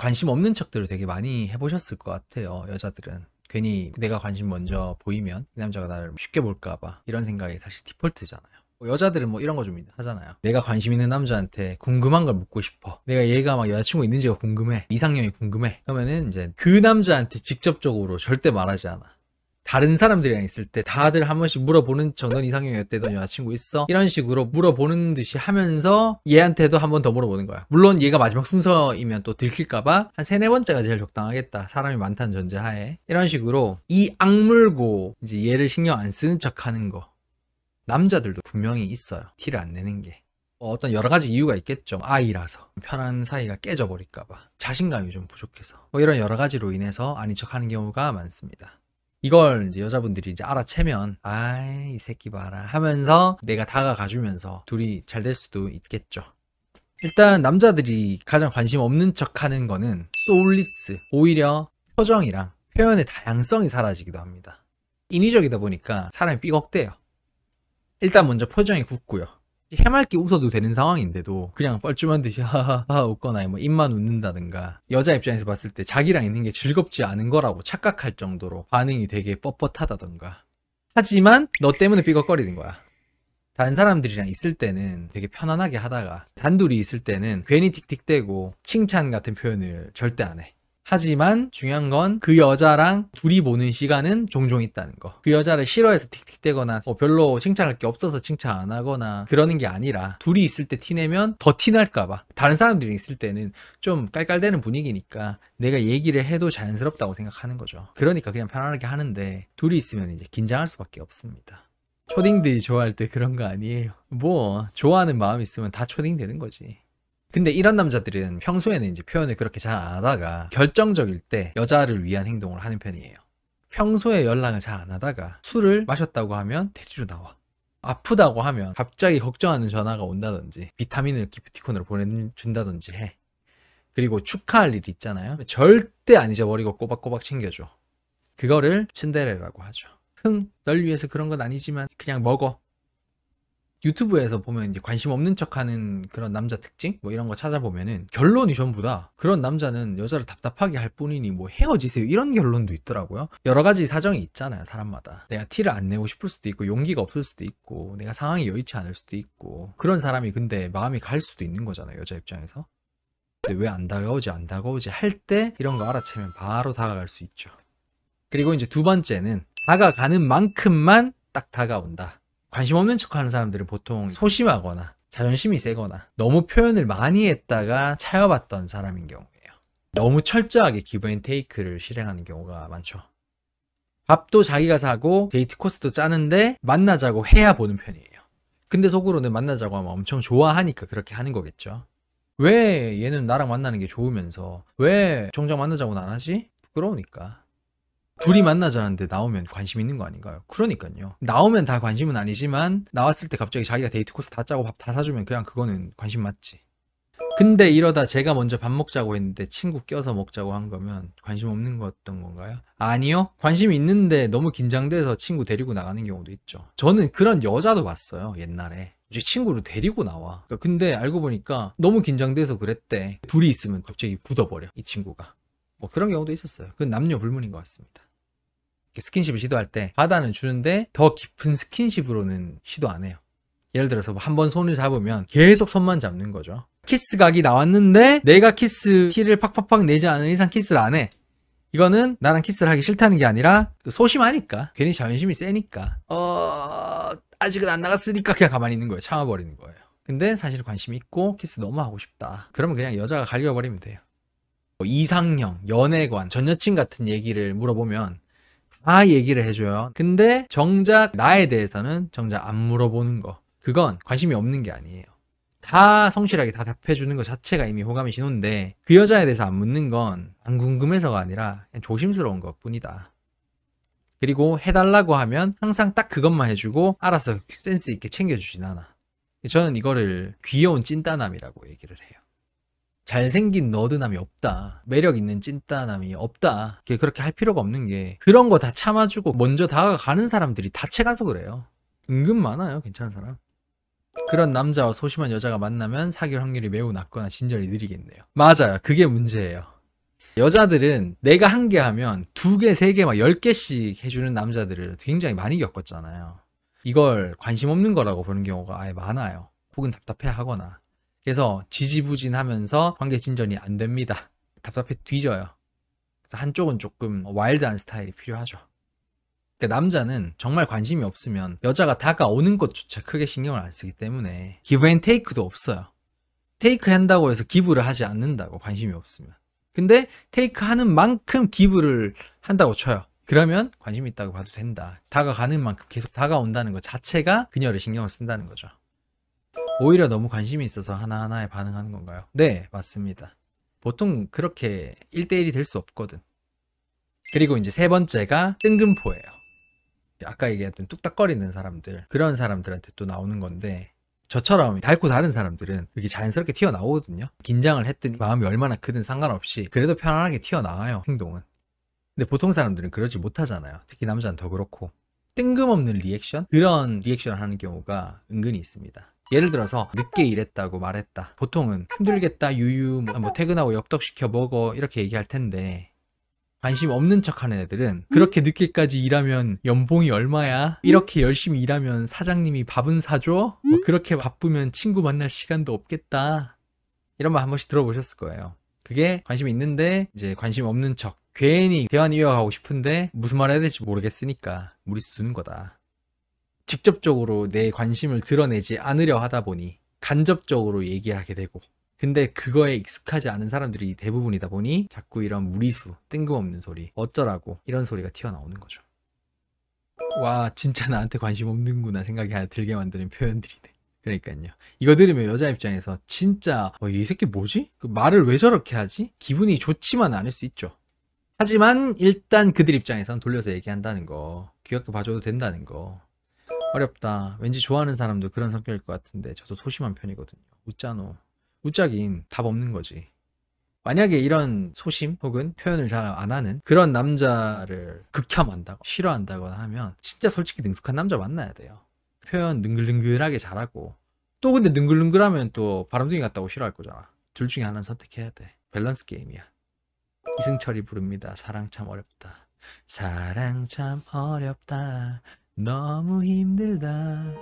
관심 없는 척들을 되게 많이 해보셨을 것 같아요. 여자들은 괜히 내가 관심 먼저 보이면 이 남자가 나를 쉽게 볼까봐 이런 생각이 사실 디폴트잖아요. 여자들은 뭐 이런 거 좀 하잖아요. 내가 관심 있는 남자한테 궁금한 걸 묻고 싶어. 내가 얘가 막 여자친구 있는지가 궁금해. 이상형이 궁금해. 그러면은 이제 그 남자한테 직접적으로 절대 말하지 않아. 다른 사람들이랑 있을 때 다들 한 번씩 물어보는 척, 넌 이상형이 어때? 넌 여자친구 있어? 이런 식으로 물어보는 듯이 하면서 얘한테도 한 번 더 물어보는 거야. 물론 얘가 마지막 순서이면 또 들킬까봐 한 3-4번째가 제일 적당하겠다. 사람이 많다는 전제하에. 이런 식으로 이 악물고 이제 얘를 신경 안 쓰는 척 하는 거. 남자들도 분명히 있어요. 티를 안 내는 게. 어떤 여러 가지 이유가 있겠죠. 아이라서. 편한 사이가 깨져버릴까봐. 자신감이 좀 부족해서. 이런 여러 가지로 인해서 아닌 척 하는 경우가 많습니다. 이걸 이제 여자분들이 이제 알아채면 아이 이 새끼 봐라 하면서 내가 다가가주면서 둘이 잘 될 수도 있겠죠. 일단 남자들이 가장 관심 없는 척 하는 거는 소울리스, 오히려 표정이랑 표현의 다양성이 사라지기도 합니다. 인위적이다 보니까 사람이 삐걱대요. 일단 먼저 표정이 굳고요. 해맑게 웃어도 되는 상황인데도 그냥 뻘쭘한 듯이 하하하 웃거나 뭐 입만 웃는다든가, 여자 입장에서 봤을 때 자기랑 있는 게 즐겁지 않은 거라고 착각할 정도로 반응이 되게 뻣뻣하다든가. 하지만 너 때문에 삐걱거리는 거야. 다른 사람들이랑 있을 때는 되게 편안하게 하다가 단둘이 있을 때는 괜히 틱틱대고 칭찬 같은 표현을 절대 안 해. 하지만 중요한 건 그 여자랑 둘이 보는 시간은 종종 있다는 거. 그 여자를 싫어해서 틱틱대거나 별로 칭찬할 게 없어서 칭찬 안 하거나 그러는 게 아니라 둘이 있을 때 티내면 더 티날까봐. 다른 사람들이 있을 때는 좀 깔깔대는 분위기니까 내가 얘기를 해도 자연스럽다고 생각하는 거죠. 그러니까 그냥 편안하게 하는데 둘이 있으면 이제 긴장할 수밖에 없습니다. 초딩들이 좋아할 때 그런 거 아니에요. 뭐 좋아하는 마음 있으면 다 초딩 되는 거지. 근데 이런 남자들은 평소에는 이제 표현을 그렇게 잘 안 하다가 결정적일 때 여자를 위한 행동을 하는 편이에요. 평소에 연락을 잘 안 하다가 술을 마셨다고 하면 데리러 나와. 아프다고 하면 갑자기 걱정하는 전화가 온다든지 비타민을 기프티콘으로 보내준다든지 해. 그리고 축하할 일이 있잖아요. 절대 안 잊어버리고 꼬박꼬박 챙겨줘. 그거를 츤데레라고 하죠. 널 위해서 그런 건 아니지만 그냥 먹어. 유튜브에서 보면 이제 관심 없는 척하는 그런 남자 특징 뭐 이런 거 찾아보면은 결론이 전부 다 그런 남자는 여자를 답답하게 할 뿐이니 뭐 헤어지세요 이런 결론도 있더라고요. 여러 가지 사정이 있잖아요, 사람마다. 내가 티를 안 내고 싶을 수도 있고 용기가 없을 수도 있고 내가 상황이 여의치 않을 수도 있고 그런 사람이 근데 마음이 갈 수도 있는 거잖아요, 여자 입장에서. 근데 왜 안 다가오지 할 때 이런 거 알아채면 바로 다가갈 수 있죠. 그리고 이제 두 번째는 다가가는 만큼만 딱 다가온다. 관심 없는 척하는 사람들은 보통 소심하거나 자존심이 세거나 너무 표현을 많이 했다가 차여봤던 사람인 경우예요. 너무 철저하게 기브 앤 테이크를 실행하는 경우가 많죠. 밥도 자기가 사고 데이트 코스도 짜는데 만나자고 해야 보는 편이에요. 근데 속으로는 만나자고 하면 엄청 좋아하니까 그렇게 하는 거겠죠. 왜 얘는 나랑 만나는 게 좋으면서 왜 정작 만나자고는 안 하지? 부끄러우니까. 둘이 만나자는데 나오면 관심 있는 거 아닌가요? 그러니까요. 나오면 다 관심은 아니지만 나왔을 때 갑자기 자기가 데이트 코스 다 짜고 밥 다 사주면 그냥 그거는 관심 맞지. 근데 이러다 제가 먼저 밥 먹자고 했는데 친구 껴서 먹자고 한 거면 관심 없는 거였던 건가요? 아니요. 관심 있는데 너무 긴장돼서 친구 데리고 나가는 경우도 있죠. 저는 그런 여자도 봤어요, 옛날에. 이제 친구를 데리고 나와. 근데 알고 보니까 너무 긴장돼서 그랬대. 둘이 있으면 갑자기 굳어버려, 이 친구가. 뭐 그런 경우도 있었어요. 그건 남녀 불문인 것 같습니다. 스킨십을 시도할 때 받아는 주는데 더 깊은 스킨십으로는 시도 안 해요. 예를 들어서 한 번 손을 잡으면 계속 손만 잡는 거죠. 키스 각이 나왔는데 내가 키스 티를 팍팍팍 내지 않은 이상 키스를 안 해. 이거는 나랑 키스를 하기 싫다는 게 아니라 소심하니까, 괜히 자존심이 세니까 아직은 안 나갔으니까 그냥 가만히 있는 거예요. 참아버리는 거예요. 근데 사실 관심 있고 키스 너무 하고 싶다. 그러면 그냥 여자가 갈겨버리면 돼요. 이상형, 연애관, 전 여친 같은 얘기를 물어보면 다 얘기를 해줘요. 근데 정작 나에 대해서는 정작 안 물어보는 거, 그건 관심이 없는 게 아니에요. 다 성실하게 다 답해주는 것 자체가 이미 호감의 신호인데 그 여자에 대해서 안 묻는 건 안 궁금해서가 아니라 그냥 조심스러운 것 뿐이다. 그리고 해달라고 하면 항상 딱 그것만 해주고 알아서 센스 있게 챙겨주진 않아. 저는 이거를 귀여운 찐따남이라고 얘기를 해요. 잘생긴 너드남이 없다, 매력 있는 찐따남이 없다, 그렇게 할 필요가 없는 게 그런 거 다 참아주고 먼저 다가가는 사람들이 다채 가서 그래요. 은근 많아요, 괜찮은 사람. 그런 남자와 소심한 여자가 만나면 사귈 확률이 매우 낮거나 진전이 느리겠네요. 맞아요, 그게 문제예요. 여자들은 내가 한 개 하면 2개, 3개, 막 10개씩 해주는 남자들을 굉장히 많이 겪었잖아요. 이걸 관심 없는 거라고 보는 경우가 아예 많아요. 혹은 답답해 하거나. 그래서 지지부진하면서 관계 진전이 안 됩니다. 답답해 뒤져요. 그래서 한쪽은 조금 와일드한 스타일이 필요하죠. 그러니까 남자는 정말 관심이 없으면 여자가 다가오는 것조차 크게 신경을 안 쓰기 때문에 기브 앤 테이크도 없어요. 테이크 한다고 해서 기브를 하지 않는다고, 관심이 없으면. 근데 테이크 하는 만큼 기브를 한다고 쳐요. 그러면 관심 있다고 봐도 된다. 다가가는 만큼 계속 다가온다는 것 자체가 그녀를 신경을 쓴다는 거죠. 오히려 너무 관심이 있어서 하나하나에 반응하는 건가요? 네, 맞습니다. 보통 그렇게 1대1이 될 수 없거든. 그리고 이제 3번째가 뜬금포예요. 아까 얘기했던 뚝딱거리는 사람들, 그런 사람들한테 또 나오는 건데, 저처럼 닳고 다른 사람들은 그게 자연스럽게 튀어나오거든요. 긴장을 했든 마음이 얼마나 크든 상관없이 그래도 편안하게 튀어나와요, 행동은. 근데 보통 사람들은 그러지 못하잖아요. 특히 남자는 더 그렇고. 뜬금없는 리액션? 그런 리액션을 하는 경우가 은근히 있습니다. 예를 들어서 늦게 일했다고 말했다. 보통은 힘들겠다, 유유, 뭐 퇴근하고 엽떡시켜 먹어, 이렇게 얘기할 텐데, 관심 없는 척하는 애들은 그렇게 늦게까지 일하면 연봉이 얼마야? 이렇게 열심히 일하면 사장님이 밥은 사줘? 뭐 그렇게 바쁘면 친구 만날 시간도 없겠다. 이런 말 한 번씩 들어보셨을 거예요. 그게 관심이 있는데 이제 관심 없는 척, 괜히 대화는 이어가고 싶은데 무슨 말 해야 될지 모르겠으니까 무리수 두는 거다. 직접적으로 내 관심을 드러내지 않으려 하다 보니 간접적으로 얘기하게 되고, 근데 그거에 익숙하지 않은 사람들이 대부분이다 보니 자꾸 이런 무리수, 뜬금없는 소리, 어쩌라고 이런 소리가 튀어나오는 거죠. 와, 진짜 나한테 관심 없는구나 생각이 하나 들게 만드는 표현들이네. 그러니까요. 이거 들으면 여자 입장에서 진짜 이 새끼 뭐지? 그 말을 왜 저렇게 하지? 기분이 좋지만 않을 수 있죠. 하지만 일단 그들 입장에선 돌려서 얘기한다는 거, 귀엽게 봐줘도 된다는 거. 어렵다. 왠지 좋아하는 사람도 그런 성격일 것 같은데 저도 소심한 편이거든요. 웃자노. 웃자긴 답 없는 거지. 만약에 이런 소심 혹은 표현을 잘 안 하는 그런 남자를 극혐한다고 싫어한다거나 하면 진짜 솔직히 능숙한 남자 만나야 돼요. 표현 능글능글하게 잘하고, 또 근데 능글능글하면 또 바람둥이 같다고 싫어할 거잖아. 둘 중에 하나는 선택해야 돼. 밸런스 게임이야. 이승철이 부릅니다. 사랑 참 어렵다. 사랑 참 어렵다. 너무 힘들다.